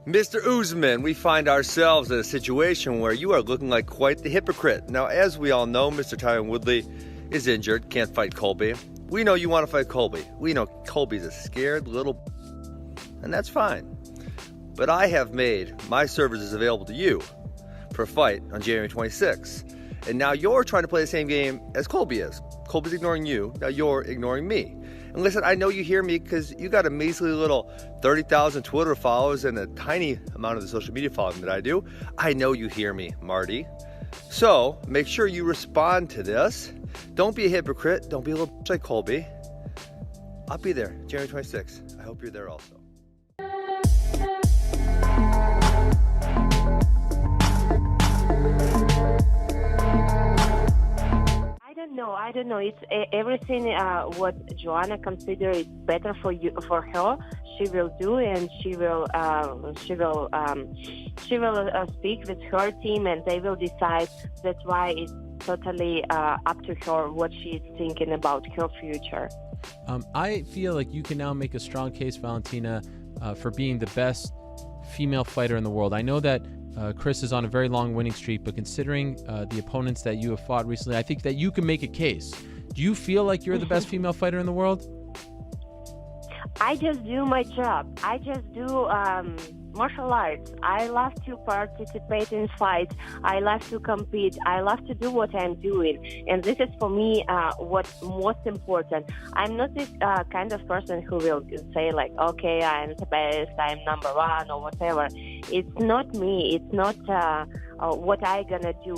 Mr. Usman, we find ourselves in a situation where you are looking like quite the hypocrite. Now, as we all know, Mr. Tyron Woodley is injured, can't fight Colby. We know you want to fight Colby. We know Colby's a scared little and that's fine. But I have made my services available to you for a fight on January 26th. And now you're trying to play the same game as Colby is. Colby's ignoring you, now you're ignoring me. And listen, I know you hear me because you got a measly little 30,000 Twitter followers and a tiny amount of the social media following that I do. I know you hear me, Marty. So make sure you respond to this. Don't be a hypocrite. Don't be a little bitch like Colby. I'll be there, January 26th. I hope you're there also. I don't know. It's everything what Joanna considers is better for her. She will do, and she will speak with her team, and they will decide. That's why it's totally up to her what she's thinking about her future. I feel like you can now make a strong case, Valentina, for being the best female fighter in the world. I know that Chris is on a very long winning streak, but considering the opponents that you have fought recently, I think that you can make a case. Do you feel like you're the best female fighter in the world? I just do my job. I just do martial arts. I love to participate in fights. I love to compete. I love to do what I'm doing. And this is for me what's most important. I'm not this kind of person who will say like, okay, I'm the best, I'm number one or whatever. It's not me. It's not what I gonna do.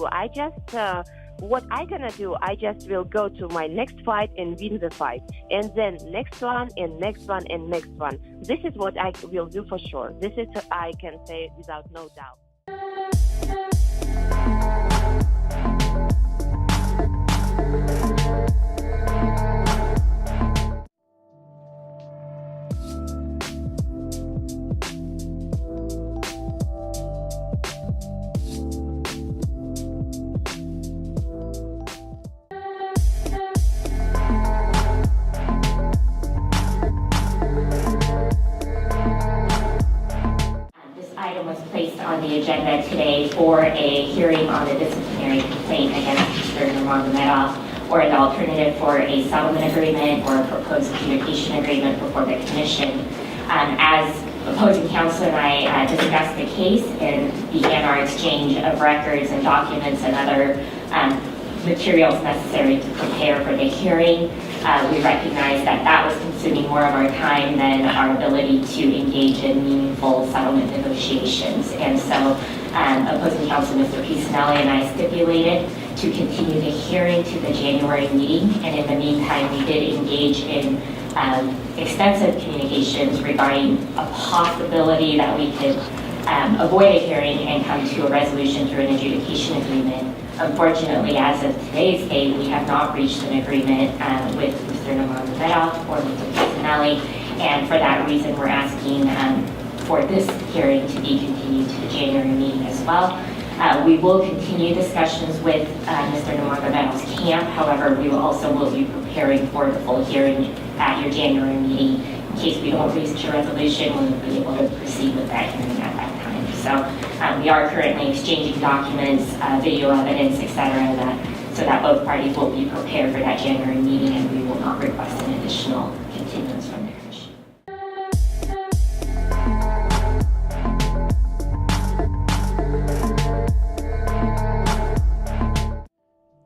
What I gonna do, I just will go to my next fight and win the fight. And then next one and next one and next one. This is what I will do for sure. This is what I can say without no doubt. On the agenda today for a hearing on a disciplinary complaint against Mr. Nurmagomedov, or the alternative for a settlement agreement or a proposed communication agreement before the commission. As opposing counsel and I discussed the case and began our exchange of records and documents and other materials necessary to prepare for the hearing, we recognized that that was consuming more of our time than our ability to engage in meaningful settlement negotiations. And so opposing counsel Mr. Pisanelli and I stipulated to continue the hearing to the January meeting. And in the meantime, we did engage in extensive communications regarding a possibility that we could avoid a hearing and come to a resolution through an adjudication agreement. Unfortunately, as of today's date, we have not reached an agreement with Mr. Nurmagomedov or Mr. Pisanelli, and for that reason, we're asking for this hearing to be continued to the January meeting as well. We will continue discussions with Mr. Nurmagomedov's camp. However, we will be preparing for the full hearing at your January meeting. In case we don't reach a resolution, we will be able to proceed with that hearing at that time. So we are currently exchanging documents, video evidence, etc., so that both parties will be prepared for that January meeting, and we will not request an additional continuance from the commission.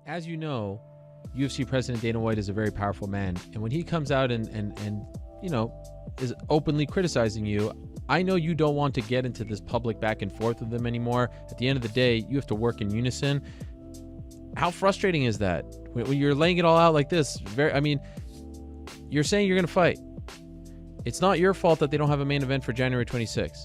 As you know, UFC President Dana White is a very powerful man, and when he comes out and you know, is openly criticizing you, I know you don't want to get into this public back and forth with them anymore. At the end of the day, you have to work in unison. How frustrating is that when you're laying it all out like this? You're saying you're going to fight. It's not your fault that they don't have a main event for January 26th.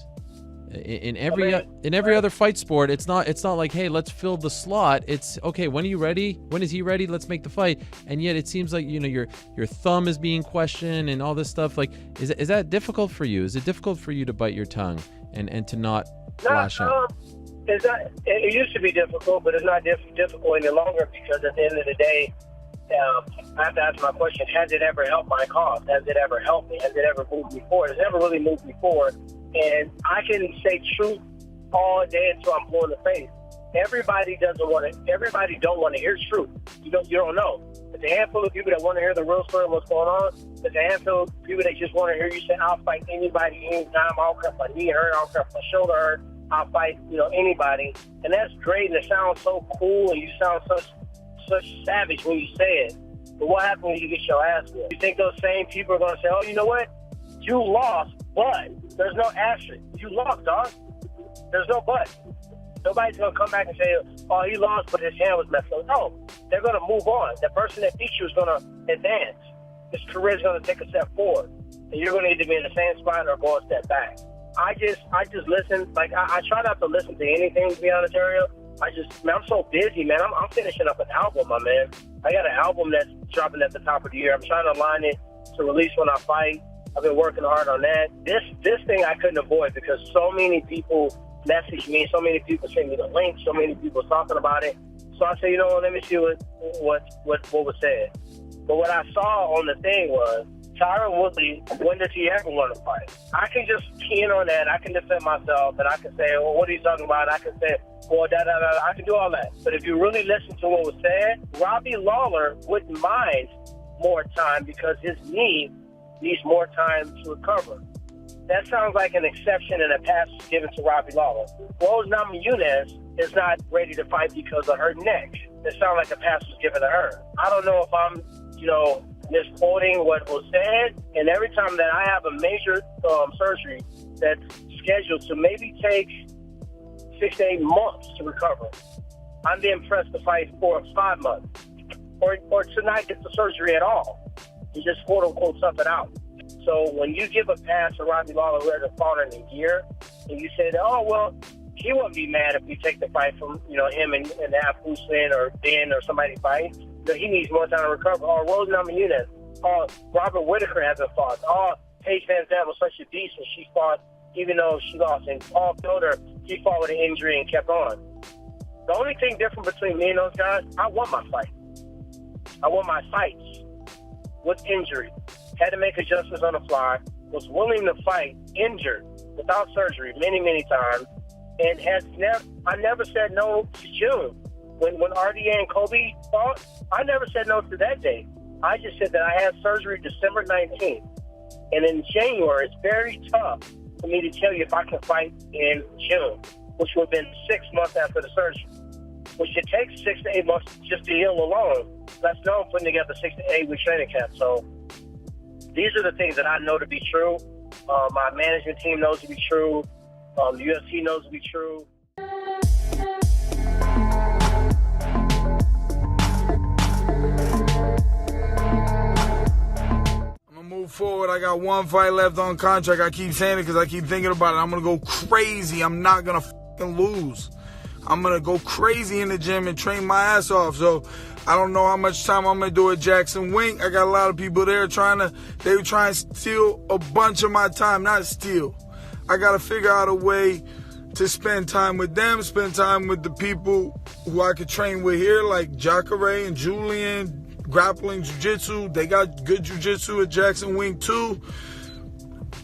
In every other fight sport, it's not like, hey, let's fill the slot. It's okay, when are you ready? When is he ready? Let's make the fight. And yet it seems like, you know, your thumb is being questioned and all this stuff. Like, is that difficult for you? Is it difficult for you to bite your tongue and to not lash out? It used to be difficult, but it's not difficult any longer, because at the end of the day, I have to ask my question: has it ever helped my cause? Has it ever helped me? Has it ever moved me forward? It's never really moved me forward. And I can say truth all day until I'm blue in the face. Everybody don't want to hear truth. You don't know. There's a handful of people that want to hear the real story of what's going on. There's a handful of people that just want to hear you say, I'll fight anybody, anytime. I don't care if my knee hurt. I don't care if my shoulder hurt. I'll fight, anybody. And that's great, and it sounds so cool, and you sound such savage when you say it. But what happens when you get your ass whipped? You think those same people are going to say, oh, you know what? You lost, but there's no asterisk. You lost, dog. There's no but. Nobody's going to come back and say, oh, he lost, but his hand was messed up. No, they're going to move on. The person that beat you is going to advance. His career is going to take a step forward. And you're going to either be in the same spot or go a step back. I just listen. Like, I try not to listen to anything, to be honest, Ariel. I'm so busy, man. I'm finishing up an album, my man. I got an album that's dropping at the top of the year. I'm trying to line it to release when I fight. I've been working hard on that. This thing I couldn't avoid because so many people message me, so many people send me the link, so many people talking about it. So I said, let me see what was said. But what I saw on the thing was, Tyron Woodley, when does he ever want to fight? I can just key in on that. I can defend myself, and I can say, well, what are you talking about? I can say, well, da-da-da. I can do all that. But if you really listen to what was said, Robbie Lawler wouldn't mind more time because his knee needs more time to recover. That sounds like an exception and a pass given to Robbie Lawler. Rose Namajunas is not ready to fight because of her neck. It sounds like a pass was given to her. I don't know if I'm, misquoting what was said. And every time that I have a major surgery that's scheduled to maybe take 6 to 8 months to recover, I'm being pressed to fight 4 or 5 months, or to not get the surgery at all. You just quote unquote something out. So when you give a pass to Robbie Lawler who hasn't fought in a year, and you say, oh well, he wouldn't be mad if we take the fight from him and have Usman or Ben or somebody fight. He needs more time to recover. Or Rose Namajunas. Or Robert Whitaker hasn't fought. Or Paige Van Zandt was such a beast and she fought even though she lost. And Paul Felder, he fought with an injury and kept on. The only thing different between me and those guys, I won my fight. I won my fights with injury. Had to make adjustments on the fly. Was willing to fight injured without surgery many, many times. And I never said no to June. When RDA and Kobe fought, I never said no to that day. I just said that I had surgery December 19th. And in January, it's very tough for me to tell you if I can fight in June, which would have been 6 months after the surgery, which it takes 6 to 8 months just to heal alone. That's known putting together 6 to 8 week training camp. So these are the things that I know to be true. My management team knows to be true. The UFC knows to be true. Move forward. I got 1 fight left on contract. I keep saying it because I keep thinking about it. I'm going to go crazy. I'm not going to fucking lose. I'm going to go crazy in the gym and train my ass off. So I don't know how much time I'm going to do at Jackson Wink. I got a lot of people there they were trying to steal a bunch of my time. Not steal. I got to figure out a way to spend time with them, spend time with the people who I could train with here, like Jacare and Julian, grappling, jiu-jitsu. They got good jiu-jitsu at Jackson Wink too.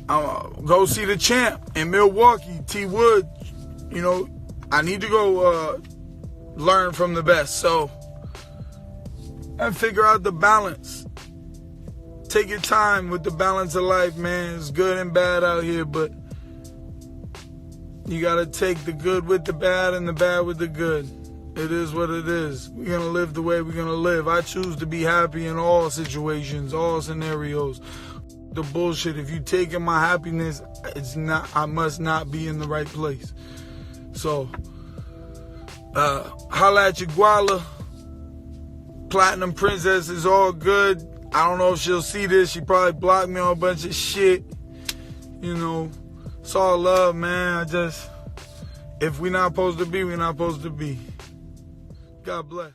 Go see the champ in Milwaukee, T. Wood. I need to go learn from the best. So, and figure out the balance. Take your time with the balance of life, man. It's good and bad out here, but you got to take the good with the bad and the bad with the good. It is what it is. We're going to live the way we're going to live. I choose to be happy in all situations, all scenarios. The bullshit, if you taking my happiness, I must not be in the right place. So, holla at your Guala. Platinum Princess is all good. I don't know if she'll see this. She probably blocked me on a bunch of shit. It's all love, man. If we're not supposed to be, we're not supposed to be. God bless.